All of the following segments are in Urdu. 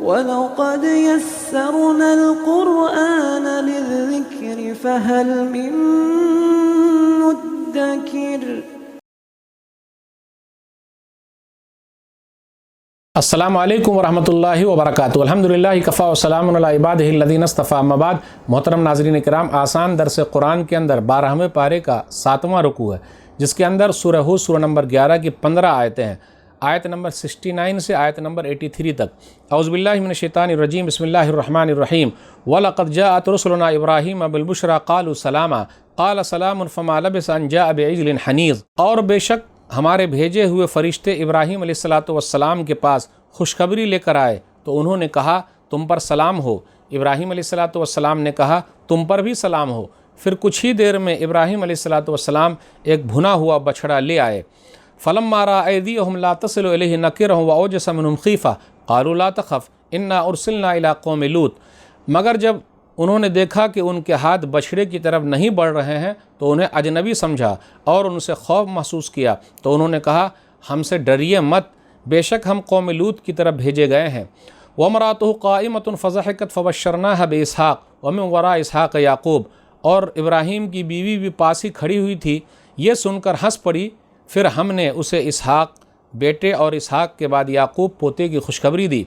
وَلَقَدْ يَسَّرْنَا الْقُرْآنَ لِلذِّكْرِ فَهَلْ مِن مُّدَّكِرٍ۔ السلام علیکم ورحمۃ اللہ وبرکاتہ۔ الحمدللہ کفا وسلام علی عبادہ الذین اصطفیٰ، اما بعد۔ محترم ناظرین کرام، آسان درس قرآن کے اندر 12ویں پارے کا 7واں رکوع ہے، جس کے اندر سورہ ہود سورہ نمبر 11 کی 15 آیتیں ہیں، آیت نمبر 69 سے آیت نمبر 83 تک۔ اعوذ باللہ من الشیطان الرجیم، بسم اللہ الرحمن الرحیم۔ وَلَقَدْ جَاءَتْ رُسُلُنَا إِبْرَاهِيمَ بِالْبُشْرَىٰ قَالُوا سَلَامًا قَالَ سَلَامٌ فَمَا لَبِثَ أَن جَاءَ بِعِجْلٍ حَنِيظٍ۔ اور بے شک ہمارے بھیجے ہوئے فرشتے ابراہیم علیہ السلام کے پاس خوشخبری لے کر آئے تو انہوں نے کہا تم پر سلام ہو۔ ابراہیم علیہ السلام نے کہا تم پر بھی سلام ہو۔ پھر کچھ ہی دیر میں ابراہیم علیہ السلام ایک بھنا ہوا بچھڑا لے آئے۔ فلما رأى أيديهم لا تصل إليه نكرهم وأوجس منهم خيفة قالوا لا تخف إنا أرسلنا إلى قوم لوط۔ مگر جب انہوں نے دیکھا کہ ان کے ہاتھ بچھڑے کی طرف نہیں بڑھ رہے ہیں تو انہیں اجنبی سمجھا اور ان سے خوف محسوس کیا، تو انہوں نے کہا ہم سے ڈریے مت، بے شک ہم قوم لوط کی طرف بھیجے گئے ہیں۔ وامرأته قائمة فضحكت فبشرناها بإسحاق ومن وراء اسحاق یعقوب۔ اور ابراہیم کی بیوی بھی پاس ہی کھڑی ہوئی تھی، یہ سن کر ہنس پڑی، پھر ہم نے اسے اسحاق بیٹے اور اسحاق کے بعد یعقوب پوتے کی خوشخبری دی۔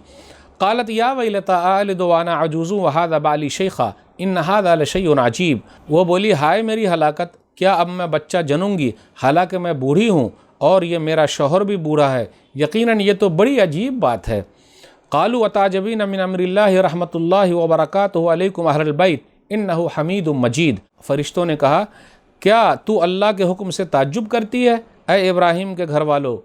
قالت یا ویلتی آلد وانا عجوز وہذا بالی شیخا ان ھذا لشیء عجیب۔ وہ بولی ہائے میری ہلاکت، کیا اب میں بچہ جنوں گی حالانکہ میں بوڑھی ہوں اور یہ میرا شوہر بھی بوڑھا ہے، یقیناً یہ تو بڑی عجیب بات ہے۔ قالوا اتعجبین من امر اللہ رحمۃ اللہ وبرکاتہ علیکم اہل البیت انہ حمید مجید۔ فرشتوں نے کہا کیا تو اللہ کے حکم سے تعجب کرتی ہے اے ابراہیم کے گھر والو،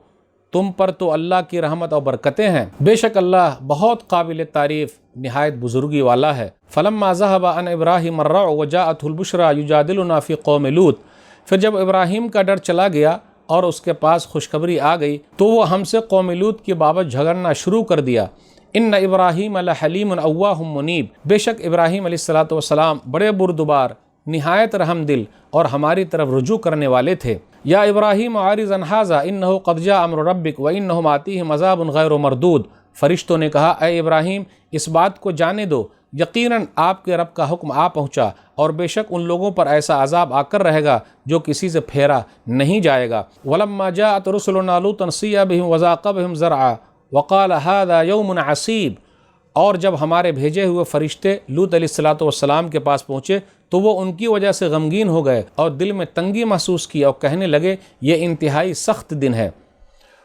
تم پر تو اللہ کی رحمت اور برکتیں ہیں، بے شک اللہ بہت قابل تعریف نہایت بزرگی والا ہے۔ فلما ذهب عن ابراہیم الرع وجاءته البشرى يجادلنا في قوم لوط۔ پھر جب ابراہیم کا ڈر چلا گیا اور اس کے پاس خوشخبری آ گئی تو وہ ہم سے قوم لوط کی بابت جھگڑنا شروع کر دیا۔ ان ابراہیم لحلیم اواہ منیب۔ بے شک ابراہیم علیہ السلام بڑے بردبار، نہایت رحم دل اور ہماری طرف رجوع کرنے والے تھے۔ یا ابراہیم عارض عن ھذا انہ قد جاء امر ربک وانہم آتیہم عذاب غیر مردود۔ فرشتوں نے کہا اے ابراہیم اس بات کو جانے دو، یقیناً آپ کے رب کا حکم آ پہنچا اور بے شک ان لوگوں پر ایسا عذاب آ کر رہے گا جو کسی سے پھیرا نہیں جائے گا۔ ولما جاءت رسلنا لوطا سیء بہم وضاق بہم ذرعا وقال ھذا یوم عصیب۔ اور جب ہمارے بھیجے ہوئے فرشتے لوط علیہ السلام کے پاس پہنچے تو وہ ان کی وجہ سے غمگین ہو گئے اور دل میں تنگی محسوس کی اور کہنے لگے یہ انتہائی سخت دن ہے۔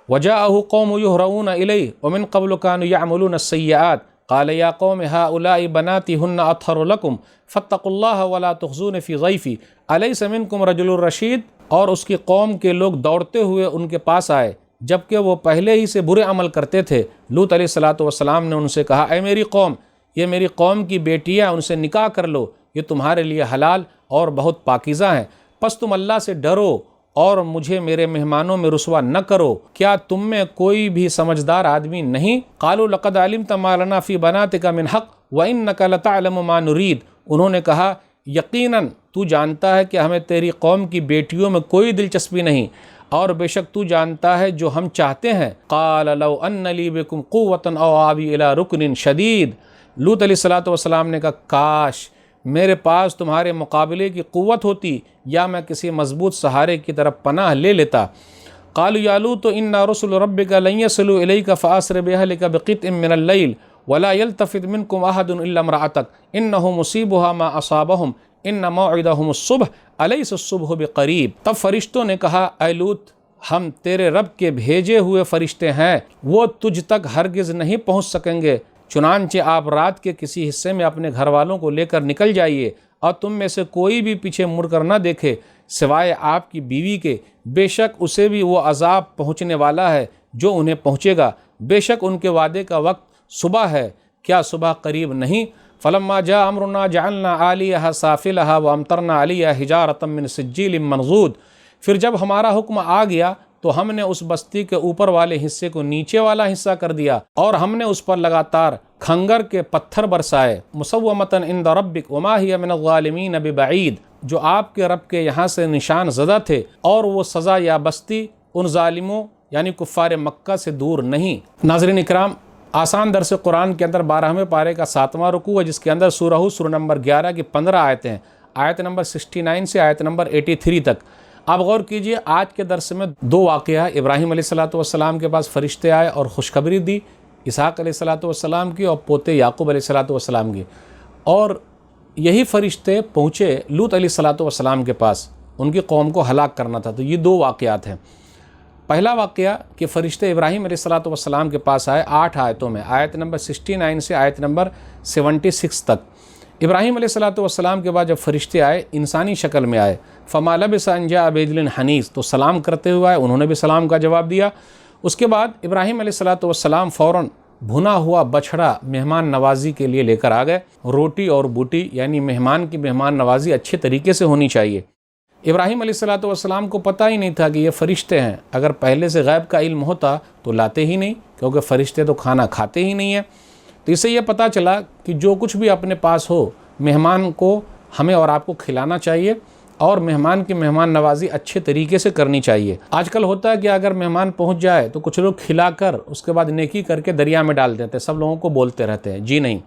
وجاءه قوم يهرعون إليه ومن قبل كانوا يعملون السيئات قال يا قوم هؤلاء بناتي هن أطهر لكم فاتقوا الله ولا تخزون في ضيفي أليس منكم رجل رشيد۔ اور اس کی قوم کے لوگ دوڑتے ہوئے ان کے پاس آئے جبکہ وہ پہلے ہی سے برے عمل کرتے تھے۔ لوط علیہ السلام نے ان سے کہا اے میری قوم، یہ میری قوم کی بیٹیاں، ان سے نکاح کر لو، یہ تمہارے لیے حلال اور بہت پاکیزہ ہیں، پس تم اللہ سے ڈرو اور مجھے میرے مہمانوں میں رسوا نہ کرو۔ کیا تم میں کوئی بھی سمجھدار آدمی نہیں؟ قالوا لقد علمت ما لنا فی بناتک من حق وانک لتعلم ما نرید۔ انہوں نے کہا یقیناً تو جانتا ہے کہ ہمیں تیری قوم کی بیٹیوں میں کوئی دلچسپی نہیں اور بے شک تو جانتا ہے جو ہم چاہتے ہیں۔ قال لو ان لی بکم قوۃ او آوی الی رکن شدید۔ لوط علیہ السلام نے کہا کاش میرے پاس تمہارے مقابلے کی قوت ہوتی یا میں کسی مضبوط سہارے کی طرف پناہ لے لیتا۔ قالوا یا لوط انا رسل ربک لن یصلوا الیک فاسر باہلک بقطع من اللیل ولا یلتفت منکم احد الا امرأتک انہ مصیبها ما اصابہم ان موعدہم الصبح الیس الصبح بقریب۔ تب فرشتوں نے کہا اے لوط ہم تیرے رب کے بھیجے ہوئے فرشتے ہیں، وہ تجھ تک ہرگز نہیں پہنچ سکیں گے، چنانچہ آپ رات کے کسی حصے میں اپنے گھر والوں کو لے کر نکل جائیے اور تم میں سے کوئی بھی پیچھے مڑ کر نہ دیکھے سوائے آپ کی بیوی کے، بے شک اسے بھی وہ عذاب پہنچنے والا ہے جو انہیں پہنچے گا، بے شک ان کے وعدے کا وقت صبح ہے، کیا صبح قریب نہیں؟ فلما جاء امرنا جعلنا عالیہا سافلہا وامطرنا علیہا حجارۃ من سجیل منضود۔ پھر جب ہمارا حکم آ گیا تو ہم نے اس بستی کے اوپر والے حصے کو نیچے والا حصہ کر دیا اور ہم نے اس پر لگاتار کھنگر کے پتھر برسائے۔ مسومۃ عند ربک وما ہی من الظالمین ببعید۔ جو آپ کے رب کے یہاں سے نشان زدہ تھے اور وہ سزا یا بستی ان ظالموں یعنی کفار مکہ سے دور نہیں۔ ناظرین اکرام، آسان درس قرآن کے اندر 12ویں پارے کا 7واں رکوع ہے، جس کے اندر سورہ ہود سورہ نمبر 11 کی 15 آیتیں ہیں، آیت نمبر 69 سے آیت نمبر 83 تک۔ آپ غور کیجئے، آج کے درس میں 2 واقعہ، ابراہیم علیہ السلام کے پاس فرشتے آئے اور خوشخبری دی اسحاق علیہ السلام کی اور پوتے یعقوب علیہ السلام کی، اور یہی فرشتے پہنچے لوط علیہ السلام کے پاس، ان کی قوم کو ہلاک کرنا تھا۔ تو یہ 2 واقعات ہیں۔ پہلا واقعہ کہ فرشتے ابراہیم علیہ السلام کے پاس آئے 8 آیتوں میں، آیت نمبر 69 سے آیت نمبر 76 تک۔ ابراہیم علیہ السلام کے بعد جب فرشتے آئے انسانی شکل میں آئے، فما لبث ان جاء بعجل حنیذ، تو سلام کرتے ہوئے آئے، انہوں نے بھی سلام کا جواب دیا۔ اس کے بعد ابراہیم علیہ السلام فوراً بھنا ہوا بچھڑا مہمان نوازی کے لیے لے کر آ گئے، روٹی اور بوٹی، یعنی مہمان کی مہمان نوازی اچھے طریقے سے ہونی چاہیے۔ ابراہیم علیہ السلام کو پتہ ہی نہیں تھا کہ یہ فرشتے ہیں، اگر پہلے سے غیب کا علم ہوتا تو لاتے ہی نہیں، کیونکہ فرشتے تو کھانا کھاتے ہی نہیں ہیں۔ تو اس سے یہ پتہ چلا کہ جو کچھ بھی اپنے پاس ہو مہمان کو ہمیں اور آپ کو کھلانا چاہیے، اور مہمان کی مہمان نوازی اچھے طریقے سے کرنی چاہیے۔ آج کل ہوتا ہے کہ اگر مہمان پہنچ جائے تو کچھ لوگ کھلا کر اس کے بعد نیکی کر کے دریا میں ڈال دیتے ہیں، سب لوگوں کو بولتے رہتے ہیں، جی نہیں۔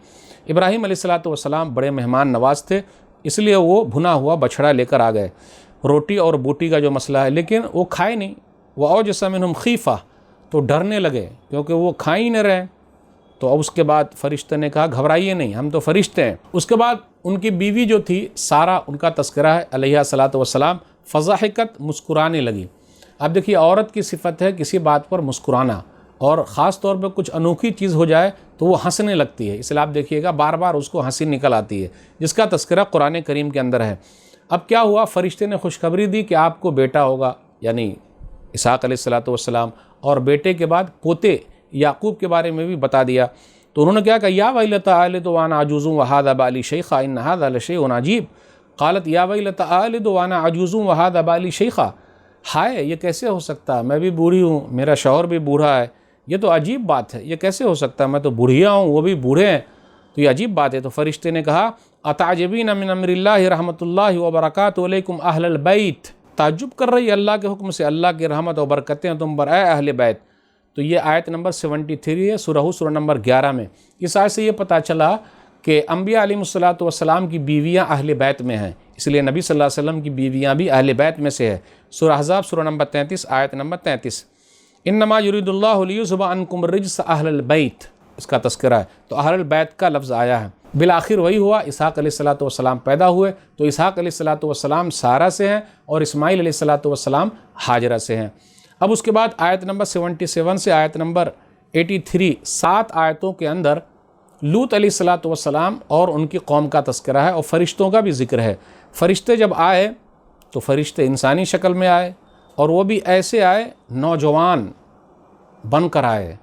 ابراہیم علیہ السلام بڑے مہمان نواز تھے، اس لیے وہ بھنا ہوا بچھڑا لے کر آ گئے۔ روٹی اور بوٹی کا جو مسئلہ ہے، لیکن وہ کھائے نہیں، وہ اوجس منہم خیفہ، تو ڈرنے لگے کیونکہ وہ کھائے ہی نہ رہے۔ تو اب اس کے بعد فرشتے نے کہا گھبرائیے نہیں، ہم تو فرشتے ہیں۔ اس کے بعد ان کی بیوی جو تھی سارہ، ان کا تذکرہ ہے علیہ السلام، فضحکت، مسکرانے لگی۔ اب دیکھیے عورت کی صفت ہے کسی بات پر مسکرانا، اور خاص طور پہ کچھ انوکھی چیز ہو جائے تو وہ ہنسنے لگتی ہے، اس لیے آپ دیکھیے گا بار بار اس کو ہنسی نکل آتی ہے، جس کا تذکرہ قرآن کریم کے اندر ہے۔ اب کیا ہوا، فرشتے نے خوشخبری دی کہ آپ کو بیٹا ہوگا، یعنی اسحاق علیہ السلام، اور بیٹے کے بعد پوتے یعقوب کے بارے میں بھی بتا دیا۔ تو انہوں نے کیا کہا، یا ویلتی آلد وانا عجوز وہذا بالی شیخا ان ھذا لشیء عجیب۔ قالت یا ویلتی آلد وانا عجوز وہذا بالی شیخا، ہائے یہ کیسے ہو سکتا ہے، میں بھی بوڑھی ہوں، میرا شوہر بھی بوڑھا ہے، یہ تو عجیب بات ہے، یہ کیسے ہو سکتا ہے، میں تو بوڑھیا ہوں وہ بھی بوڑھے ہیں، تو یہ عجیب بات ہے۔ تو فرشتے نے کہا اتعجبین من امر اللہ رحمۃ اللہ وبرکاتہ علیکم اہل البیت، تعجب کر رہی ہے اللہ کے حکم سے، اللہ کی رحمت و برکتیں تم پر اے اہل بیت۔ تو یہ آیت نمبر 73 ہے سورہ ہود سورہ نمبر 11 میں۔ اس آیت سے یہ پتہ چلا کہ انبیاء علیہ السلام کی بیویاں اہل بیت میں ہیں، اس لیے نبی صلی اللہ علیہ وسلم کی بیویاں بھی اہل بیت میں سے ہے۔ سورہ احزاب سورہ نمبر 33 آیت نمبر 33، انما یرید اللہ لیذھب عنکم الرجس اہل البیت، اس کا تذکرہ ہے۔ تو اہل البیت کا لفظ آیا ہے۔ بالآخر وہی ہوا، اسحاق علیہ السلام پیدا ہوئے، تو اسحاق علیہ السلام سارہ سے ہیں، اور اسماعیل علیہ السلام ہاجرہ سے ہیں۔ اب اس کے بعد آیت نمبر 77 سے آیت نمبر 83، 7 آیتوں کے اندر لوط علیہ السلام اور ان کی قوم کا تذکرہ ہے، اور فرشتوں کا بھی ذکر ہے۔ فرشتے جب آئے تو فرشتے انسانی شکل میں آئے، اور وہ بھی ایسے آئے نوجوان بن کر آئے۔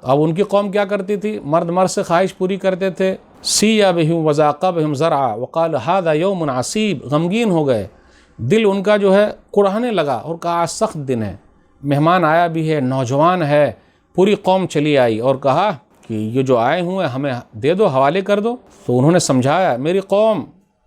اب ان کی قوم کیا کرتی تھی، مرد مرد سے خواہش پوری کرتے تھے، سیّا بہم وذاق بہم ذرعا وقال ھذا یوم عصیب، غمگین ہو گئے، دل ان کا جو ہے کڑھنے لگا، اور کہا آج سخت دن ہے، مہمان آیا بھی ہے، نوجوان ہے۔ پوری قوم چلی آئی اور کہا کہ یہ جو آئے ہوئے ہمیں دے دو، حوالے کر دو۔ تو انہوں نے سمجھایا، میری قوم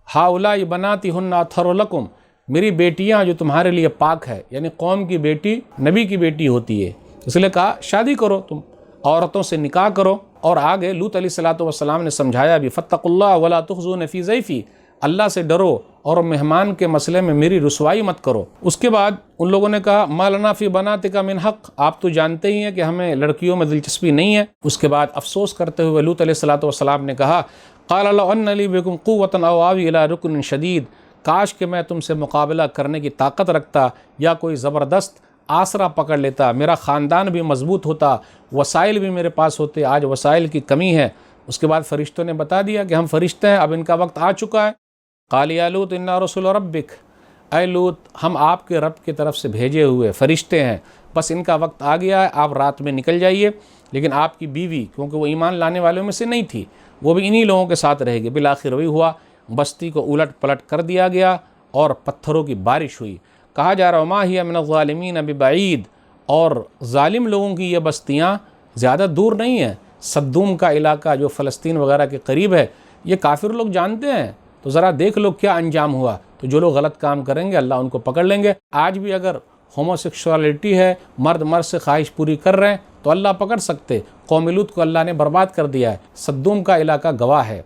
ہؤلاء بناتی ہن اطہر لکم، میری بیٹیاں جو تمہارے لیے پاک ہے، یعنی قوم کی بیٹی نبی کی بیٹی ہوتی ہے، اس لیے کہا شادی کرو، تم عورتوں سے نکاح کرو۔ اور آگے لوط علیہ السلام نے سمجھایا بھی، فاتقوا اللہ ولا تخزون فی ضیفی، اللہ سے ڈرو اور مہمان کے مسئلے میں میری رسوائی مت کرو۔ اس کے بعد ان لوگوں نے کہا ما لنا فی بناتک من حق، آپ تو جانتے ہی ہیں کہ ہمیں لڑکیوں میں دلچسپی نہیں ہے۔ اس کے بعد افسوس کرتے ہوئے لوط علیہ السلام نے کہا قال لو ان لی بکم قوۃ او آوی الی رکن شدید، کاش کہ میں تم سے مقابلہ کرنے کی طاقت رکھتا یا کوئی زبردست آسرا پکڑ لیتا، میرا خاندان بھی مضبوط ہوتا، وسائل بھی میرے پاس ہوتے، آج وسائل کی کمی ہے۔ اس کے بعد فرشتوں نے بتا دیا کہ ہم فرشتے ہیں، اب ان کا وقت آ چکا ہے۔ قال یا لوط انا رسول ربک، اے لوط ہم آپ کے رب کی طرف سے بھیجے ہوئے فرشتے ہیں، بس ان کا وقت آ گیا ہے، آپ رات میں نکل جائیے، لیکن آپ کی بیوی کیونکہ وہ ایمان لانے والوں میں سے نہیں تھی، وہ بھی انہی لوگوں کے ساتھ رہے گی۔ بالآخر وہی ہوا، بستی کو الٹ پلٹ کر دیا گیا اور پتھروں کی بارش ہوئی۔ کہا جا رہا ما ہی من الظالمین ببعید، اور ظالم لوگوں کی یہ بستیاں زیادہ دور نہیں ہیں۔ صدوم کا علاقہ جو فلسطین وغیرہ کے قریب ہے، یہ کافر لوگ جانتے ہیں، تو ذرا دیکھ لو کیا انجام ہوا۔ تو جو لوگ غلط کام کریں گے اللہ ان کو پکڑ لیں گے۔ آج بھی اگر ہوموسیکشوالٹی ہے، مرد مرد سے خواہش پوری کر رہے ہیں، تو اللہ پکڑ سکتے. قوم لوط کو اللہ نے برباد کر دیا ہے. صدوم کا علاقہ گواہ ہے.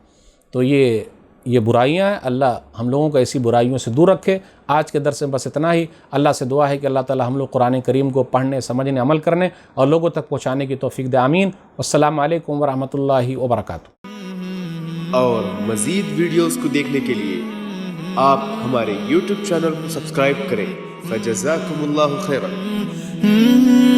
تو یہ برائیاں ہیں. اللہ ہم لوگوں کو ایسی برائیوں سے دور رکھے. آج کے درس میں بس اتنا ہی. اللہ سے دعا ہے کہ اللہ تعالی ہم لوگ قرآن کریم کو پڑھنے، سمجھنے، عمل کرنے اور لوگوں تک پہنچانے کی توفیق دے. آمین. السلام علیکم ورحمۃ اللہ وبرکاتہ. اور مزید ویڈیوز کو دیکھنے کے لیے آپ ہمارے YouTube چینل کو سبسکرائب کریں. فجزاکم اللہ خیرا.